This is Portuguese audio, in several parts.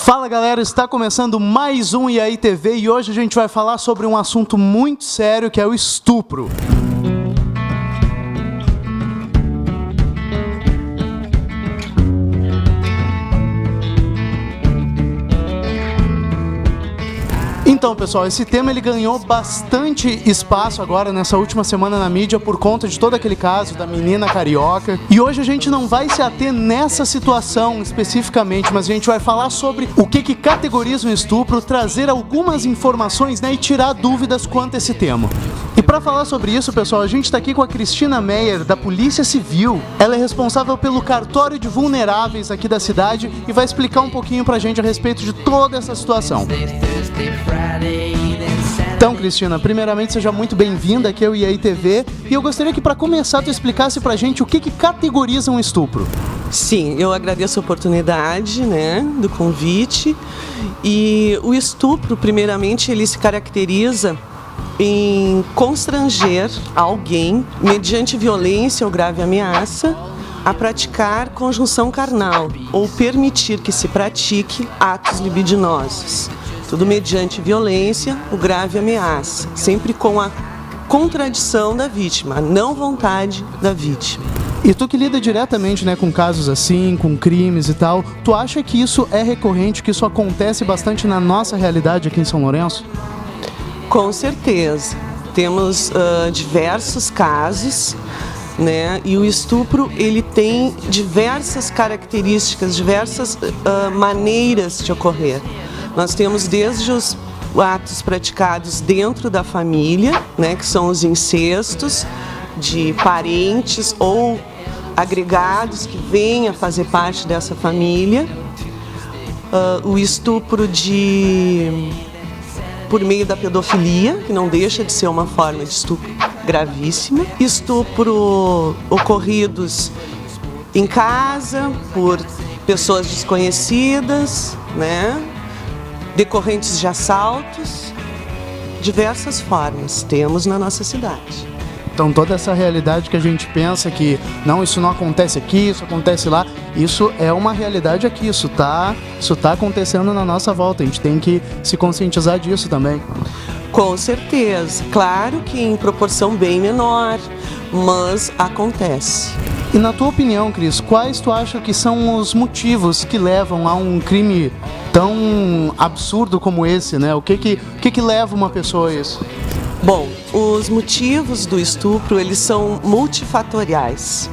Fala galera, está começando mais um E aí TV e hoje a gente vai falar sobre um assunto muito sério que é o estupro. Então, pessoal, esse tema ele ganhou bastante espaço agora nessa última semana na mídia por conta de todo aquele caso da menina carioca. E hoje a gente não vai se ater nessa situação especificamente, mas a gente vai falar sobre o que categoriza um estupro, trazer algumas informações, né, e tirar dúvidas quanto a esse tema. E para falar sobre isso, pessoal, a gente está aqui com a Cristina Meyer, da Polícia Civil. Ela é responsável pelo cartório de vulneráveis aqui da cidade e vai explicar um pouquinho pra gente a respeito de toda essa situação. Então, Cristina, primeiramente seja muito bem-vinda aqui ao E aí TV e eu gostaria que para começar tu explicasse pra gente o que categoriza um estupro. Sim, eu agradeço a oportunidade, do convite. E o estupro, primeiramente, ele se caracteriza em constranger alguém, mediante violência ou grave ameaça, a praticar conjunção carnal ou permitir que se pratique atos libidinosos. Tudo mediante violência ou grave ameaça, sempre com a contradição da vítima, a não vontade da vítima. E tu que lida diretamente, com casos assim, com crimes e tal, tu acha que isso é recorrente, que isso acontece bastante na nossa realidade aqui em São Lourenço? Com certeza. Temos diversos casos, e o estupro ele tem diversas características, diversas maneiras de ocorrer. Nós temos desde os atos praticados dentro da família, que são os incestos de parentes ou agregados que vêm a fazer parte dessa família, o estupro por meio da pedofilia, que não deixa de ser uma forma de estupro gravíssima, estupro ocorridos em casa por pessoas desconhecidas, decorrentes de assaltos, diversas formas temos na nossa cidade. Então toda essa realidade que a gente pensa que não, isso não acontece aqui, isso acontece lá, isso é uma realidade aqui, isso tá acontecendo na nossa volta, a gente tem que se conscientizar disso também. Com certeza, claro que em proporção bem menor, mas acontece. E na tua opinião, Cris, quais tu acha que são os motivos que levam a um crime tão absurdo como esse, O que leva uma pessoa a isso? Bom, os motivos do estupro, eles são multifatoriais.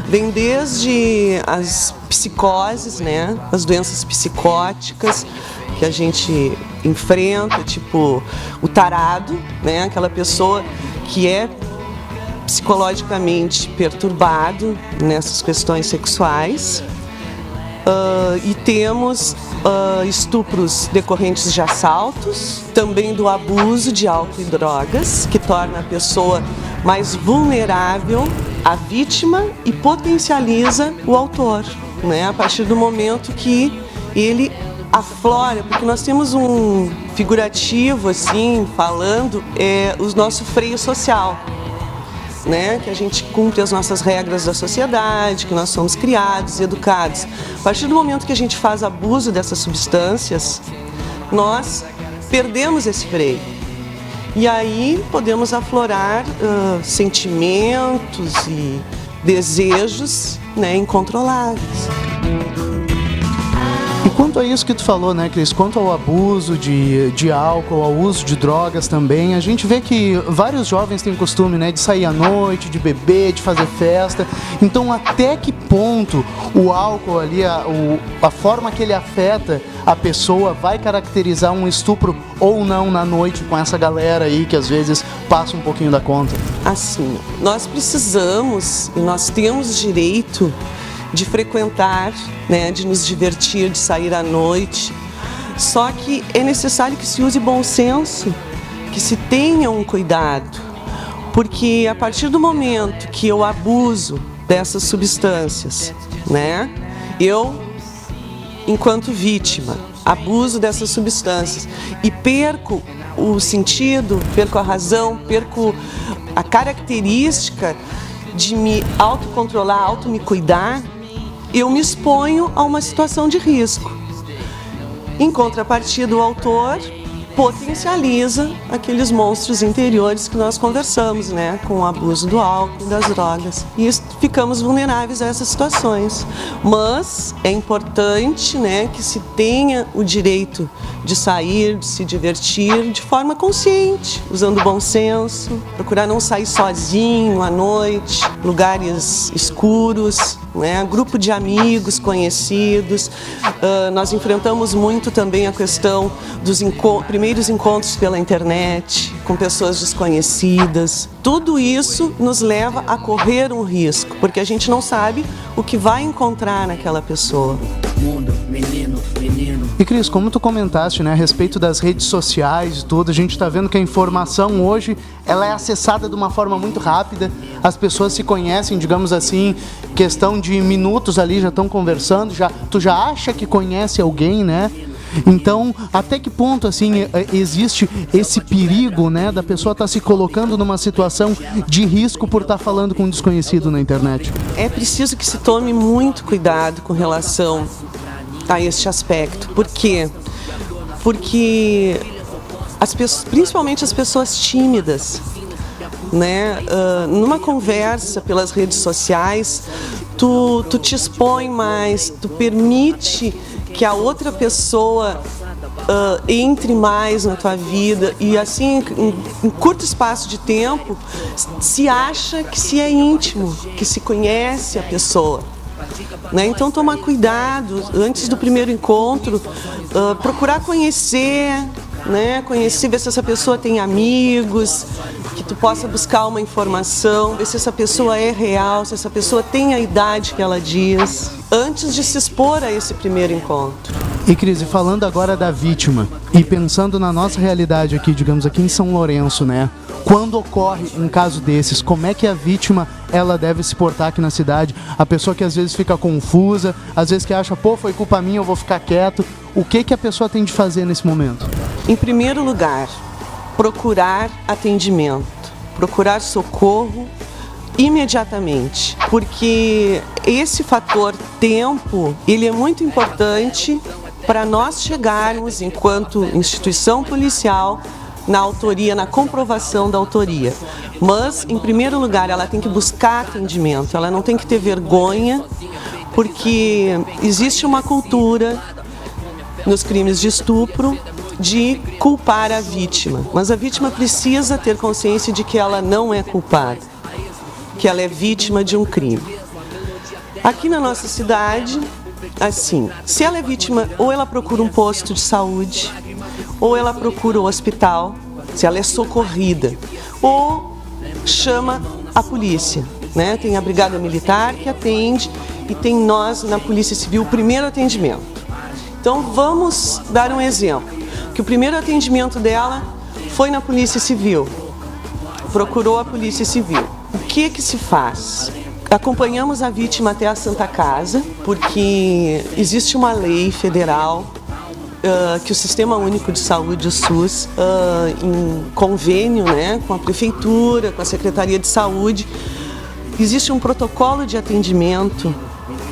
Vem desde as psicoses, as doenças psicóticas que a gente enfrenta, tipo o tarado, aquela pessoa que é psicologicamente perturbado nessas questões sexuais. E temos estupros decorrentes de assaltos, também do abuso de álcool e drogas, que torna a pessoa mais vulnerável à vítima e potencializa o autor, a partir do momento que ele aflora, porque nós temos um figurativo, assim, falando, o nosso freio social. Que a gente cumpre as nossas regras da sociedade, que nós somos criados e educados. A partir do momento que a gente faz abuso dessas substâncias, nós perdemos esse freio. E aí podemos aflorar sentimentos e desejos incontroláveis. E quanto a isso que tu falou, Cris, quanto ao abuso de álcool, ao uso de drogas também, a gente vê que vários jovens têm costume, de sair à noite, de beber, de fazer festa. Então, até que ponto o álcool ali, a forma que ele afeta a pessoa vai caracterizar um estupro ou não na noite com essa galera aí que às vezes passa um pouquinho da conta? Assim, nós precisamos e nós temos direito de frequentar, de nos divertir, de sair à noite. Só que é necessário que se use bom senso, que se tenha um cuidado, porque a partir do momento que eu abuso dessas substâncias, eu, enquanto vítima, abuso dessas substâncias e perco o sentido, perco a razão, perco a característica de me autocontrolar, me cuidar, eu me exponho a uma situação de risco. Em contrapartida, o autor potencializa aqueles monstros interiores que nós conversamos, né? Com o abuso do álcool, das drogas. E ficamos vulneráveis a essas situações. Mas é importante, né, que se tenha o direito de sair, de se divertir de forma consciente, usando bom senso, procurar não sair sozinho à noite, lugares escuros, né? Grupo de amigos, conhecidos. Nós enfrentamos muito também a questão dos primeiros encontros pela internet, com pessoas desconhecidas. Tudo isso nos leva a correr um risco, porque a gente não sabe o que vai encontrar naquela pessoa. E Cris, como tu comentaste, né, a respeito das redes sociais e tudo, a gente está vendo que a informação hoje ela é acessada de uma forma muito rápida, as pessoas se conhecem, digamos assim, questão de minutos ali, já estão conversando, tu já acha que conhece alguém, né? Então, até que ponto, assim, existe esse perigo, né, da pessoa estar se colocando numa situação de risco por estar falando com um desconhecido na internet? É preciso que se tome muito cuidado com relação a este aspecto. Por quê? Porque principalmente as pessoas tímidas, né, numa conversa pelas redes sociais, tu te expõe mais, tu permite que a outra pessoa entre mais na tua vida e assim, em curto espaço de tempo, se acha que se é íntimo, que se conhece a pessoa. Né? Então, tomar cuidado antes do primeiro encontro, procurar conhecer, né? Conhecer, ver se essa pessoa tem amigos, que tu possa buscar uma informação, ver se essa pessoa é real, se essa pessoa tem a idade que ela diz, antes de se expor a esse primeiro encontro. E Cris, falando agora da vítima, e pensando na nossa realidade aqui, digamos aqui em São Lourenço, né? Quando ocorre um caso desses, como é que a vítima ela deve se portar aqui na cidade? A pessoa que às vezes fica confusa, às vezes que acha, pô, foi culpa minha, eu vou ficar quieto. O que a pessoa tem de fazer nesse momento? Em primeiro lugar, procurar atendimento, procurar socorro imediatamente, porque esse fator tempo, ele é muito importante para nós chegarmos, enquanto instituição policial, na autoria, na comprovação da autoria. Mas, em primeiro lugar, ela tem que buscar atendimento, ela não tem que ter vergonha, porque existe uma cultura nos crimes de estupro de culpar a vítima. Mas a vítima precisa ter consciência de que ela não é culpada, que ela é vítima de um crime. Aqui na nossa cidade, assim, se ela é vítima, ou ela procura um posto de saúde, ou ela procura o hospital, se ela é socorrida, ou chama a polícia, né? Tem a brigada militar que atende e tem nós na Polícia Civil o primeiro atendimento. Então vamos dar um exemplo, que o primeiro atendimento dela foi na Polícia Civil, procurou a Polícia Civil. O que se faz? Acompanhamos a vítima até a Santa Casa, porque existe uma lei federal que o Sistema Único de Saúde, o SUS, em convênio, né, com a Prefeitura, com a Secretaria de Saúde, existe um protocolo de atendimento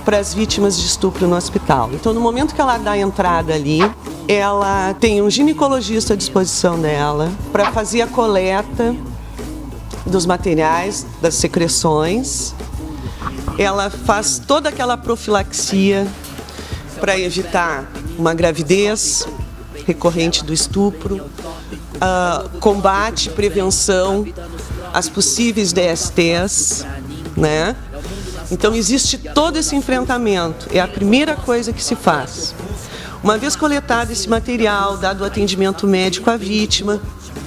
para as vítimas de estupro no hospital. Então, no momento que ela dá a entrada ali, ela tem um ginecologista à disposição dela para fazer a coleta dos materiais, das secreções. Ela faz toda aquela profilaxia para evitar uma gravidez recorrente do estupro, combate, prevenção às possíveis DSTs, né? Então existe todo esse enfrentamento, é a primeira coisa que se faz. Uma vez coletado esse material, dado o atendimento médico à vítima,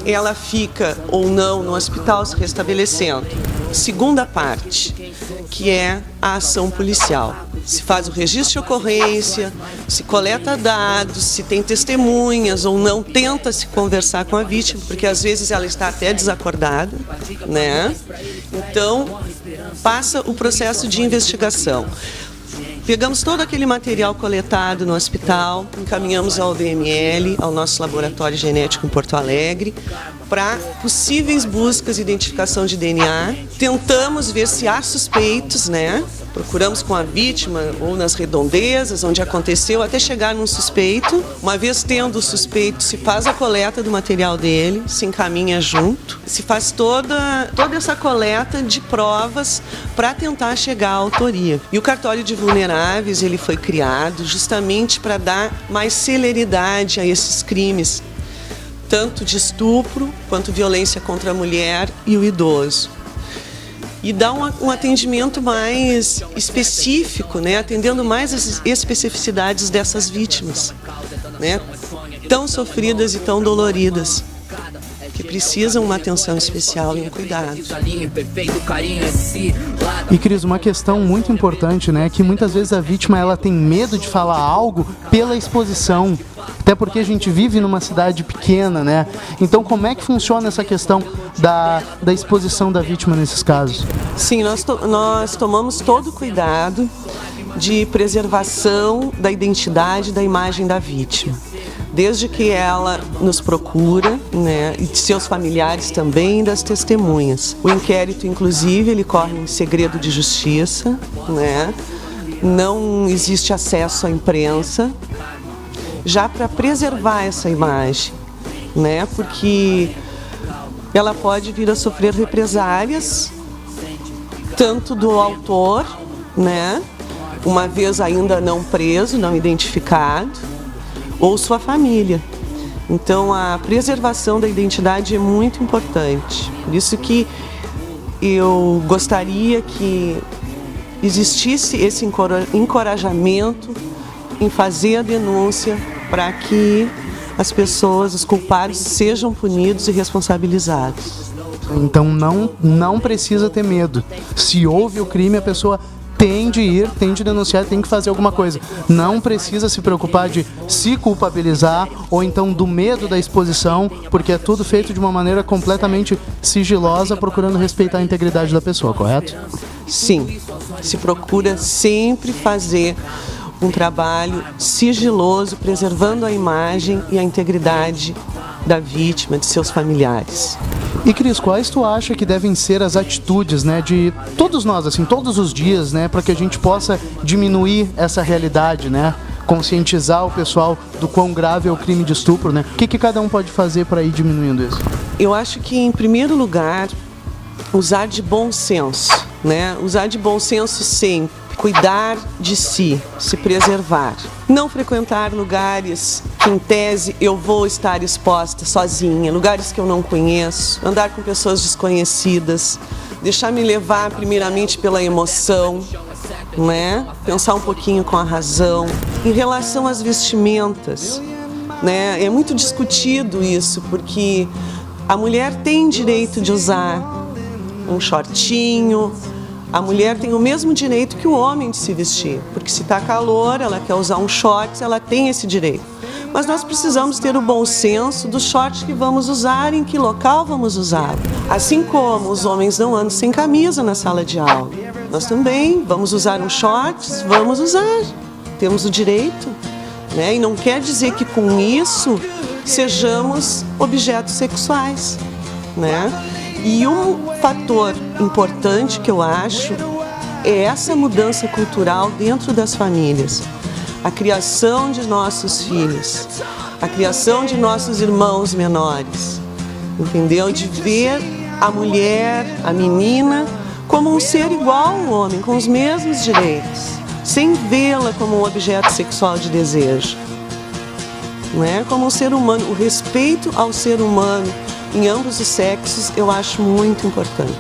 ela fica ou não no hospital se restabelecendo. Segunda parte, que é a ação policial. Se faz o registro de ocorrência, se coleta dados, se tem testemunhas ou não, tenta se conversar com a vítima, porque às vezes ela está até desacordada, né? Então, passa o processo de investigação. Pegamos todo aquele material coletado no hospital, encaminhamos ao DML, ao nosso laboratório genético em Porto Alegre, para possíveis buscas e identificação de DNA. Tentamos ver se há suspeitos, né? Procuramos com a vítima ou nas redondezas onde aconteceu até chegar num suspeito. Uma vez tendo o suspeito, se faz a coleta do material dele, se encaminha junto, se faz toda essa coleta de provas para tentar chegar à autoria. E o cartório de vulneráveis, ele foi criado justamente para dar mais celeridade a esses crimes, tanto de estupro quanto violência contra a mulher e o idoso. E dá um atendimento mais específico, né? Atendendo mais as especificidades dessas vítimas, né? Tão sofridas e tão doloridas, que precisam uma atenção especial e um cuidado. E Cris, uma questão muito importante, né, que muitas vezes a vítima ela tem medo de falar algo pela exposição, até porque a gente vive numa cidade pequena, né? Então como é que funciona essa questão da exposição da vítima nesses casos? Sim, nós tomamos todo o cuidado de preservação da identidade, da imagem da vítima. Desde que ela nos procura, né, e de seus familiares também, e das testemunhas. O inquérito, inclusive, ele corre em segredo de justiça, né? Não existe acesso à imprensa, já para preservar essa imagem, né? Porque ela pode vir a sofrer represálias, tanto do autor, né, uma vez ainda não preso, não identificado, ou sua família. Então a preservação da identidade é muito importante. Por isso que eu gostaria que existisse esse encorajamento em fazer a denúncia para que as pessoas, os culpados, sejam punidos e responsabilizados. Então não precisa ter medo. Se houve o crime, a pessoa tem de ir, tem de denunciar, tem que fazer alguma coisa. Não precisa se preocupar de se culpabilizar ou então do medo da exposição, porque é tudo feito de uma maneira completamente sigilosa, procurando respeitar a integridade da pessoa, correto? Sim, se procura sempre fazer um trabalho sigiloso, preservando a imagem e a integridade da vítima, de seus familiares. E Cris, quais tu acha que devem ser as atitudes, né, de todos nós, assim, todos os dias, né, para que a gente possa diminuir essa realidade, né, conscientizar o pessoal do quão grave é o crime de estupro, né? O que cada um pode fazer para ir diminuindo isso? Eu acho que, em primeiro lugar, usar de bom senso, né? Usar de bom senso sempre. Cuidar de si, se preservar. Não frequentar lugares que, em tese, eu vou estar exposta sozinha, lugares que eu não conheço, andar com pessoas desconhecidas, deixar me levar primeiramente pela emoção, né? Pensar um pouquinho com a razão. Em relação às vestimentas, né? É muito discutido isso, porque a mulher tem direito de usar um shortinho. A mulher tem o mesmo direito que o homem de se vestir, porque se está calor, ela quer usar um shorts, ela tem esse direito. Mas nós precisamos ter o bom senso do short que vamos usar, em que local vamos usá-lo. Assim como os homens não andam sem camisa na sala de aula, nós também vamos usar um shorts, vamos usar. Temos o direito, né? E não quer dizer que com isso sejamos objetos sexuais, né? E um fator importante que eu acho é essa mudança cultural dentro das famílias. A criação de nossos filhos, a criação de nossos irmãos menores, entendeu? De ver a mulher, a menina, como um ser igual ao homem, com os mesmos direitos, sem vê-la como um objeto sexual de desejo, né? Como um ser humano. O respeito ao ser humano em ambos os sexos, eu acho muito importante.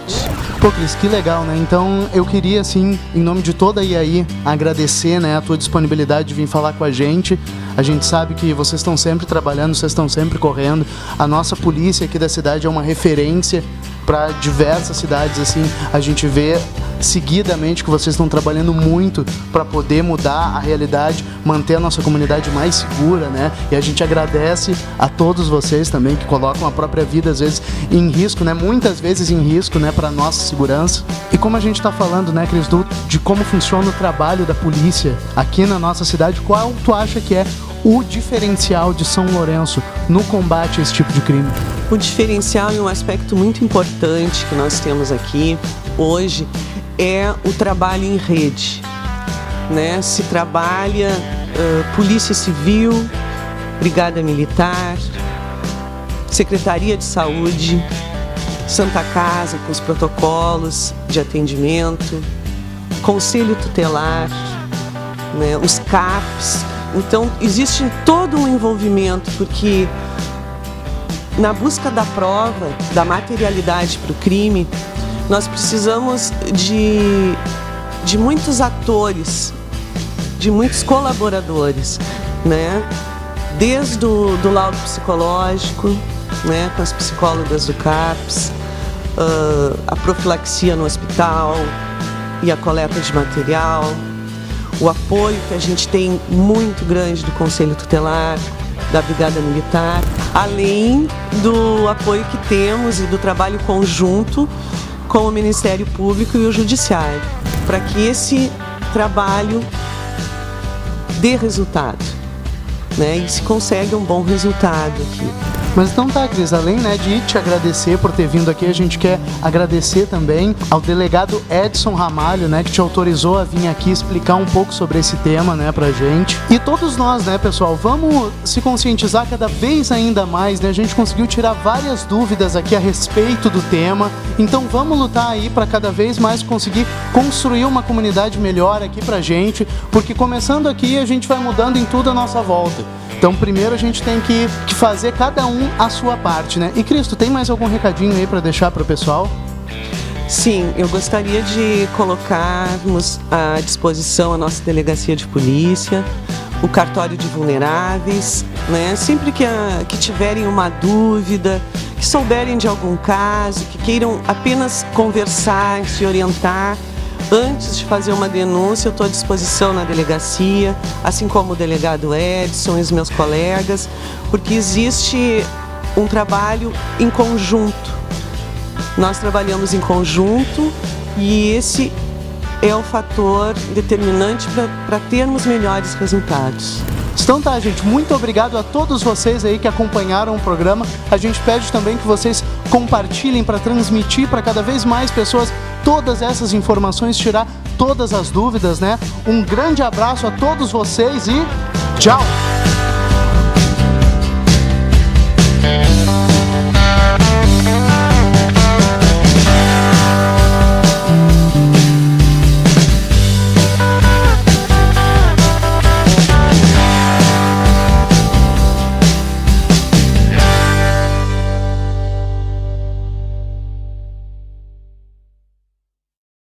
Pô, Cris, que legal, né? Então, eu queria, assim, em nome de toda a IAI, agradecer, né, a tua disponibilidade de vir falar com a gente. A gente sabe que vocês estão sempre trabalhando, vocês estão sempre correndo. A nossa polícia aqui da cidade é uma referência para diversas cidades, assim. A gente vê seguidamente que vocês estão trabalhando muito para poder mudar a realidade, manter a nossa comunidade mais segura, né? E a gente agradece a todos vocês também que colocam a própria vida às vezes em risco, né? Muitas vezes em risco, né? Para nossa segurança. E como a gente está falando, né, Cris, de como funciona o trabalho da polícia aqui na nossa cidade, qual tu acha que é o diferencial de São Lourenço no combate a esse tipo de crime? O diferencial e um aspecto muito importante que nós temos aqui hoje é o trabalho em rede, né? Se trabalha Polícia Civil, Brigada Militar, Secretaria de Saúde, Santa Casa com os protocolos de atendimento, Conselho Tutelar, né? Os CAPs. Então, existe todo um envolvimento, porque na busca da prova, da materialidade para o crime, nós precisamos de muitos atores, de muitos colaboradores, né? Desde do laudo psicológico, né? Com as psicólogas do CAPS, a profilaxia no hospital e a coleta de material, o apoio que a gente tem muito grande do Conselho Tutelar, da Brigada Militar, além do apoio que temos e do trabalho conjunto com o Ministério Público e o Judiciário, para que esse trabalho dê resultado, né? E se consegue um bom resultado aqui. Mas então tá, Cris, além, né, de te agradecer por ter vindo aqui, a gente quer agradecer também ao delegado Edson Ramalho, né, que te autorizou a vir aqui explicar um pouco sobre esse tema, né, pra gente. E todos nós, né, pessoal, vamos se conscientizar cada vez ainda mais, né? A gente conseguiu tirar várias dúvidas aqui a respeito do tema, então vamos lutar aí para cada vez mais conseguir construir uma comunidade melhor aqui pra gente, porque começando aqui a gente vai mudando em tudo à nossa volta. Então, primeiro a gente tem que fazer cada um a sua parte, né? E, Cristo, tem mais algum recadinho aí para deixar para o pessoal? Sim, eu gostaria de colocarmos à disposição a nossa delegacia de polícia, o cartório de vulneráveis, né? Sempre que tiverem uma dúvida, que souberem de algum caso, que queiram apenas conversar, se orientar, antes de fazer uma denúncia, eu estou à disposição na delegacia, assim como o delegado Edson e os meus colegas, porque existe um trabalho em conjunto. Nós trabalhamos em conjunto e esse é o fator determinante para termos melhores resultados. Então tá, gente, muito obrigado a todos vocês aí que acompanharam o programa. A gente pede também que vocês compartilhem para transmitir para cada vez mais pessoas todas essas informações, tirar todas as dúvidas, né? Um grande abraço a todos vocês e tchau!